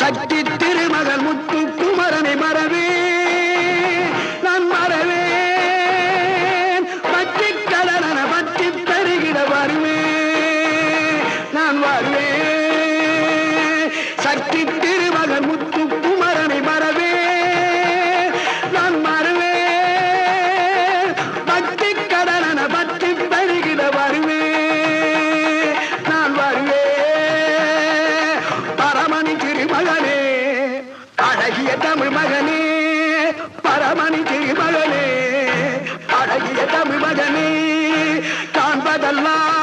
சக்தி திருமகள் முத்து குமரனை மறவே நான் மறவேன். பற்றி கடன பற்றி தருகிட வருவேன் நான் வருவேன். சக்தி திருமகள் முத்து குமரனை மறவே நான் மறவேன். பற்றி கடன பற்றி தருகிட வருவேன் நான் வருவேன். பரமணி திருமகனே அழகிய தமிழ் மகனே, பரமணி திருமகனே அழகிய தமிழ் மகனே, காண்பதெல்லாம்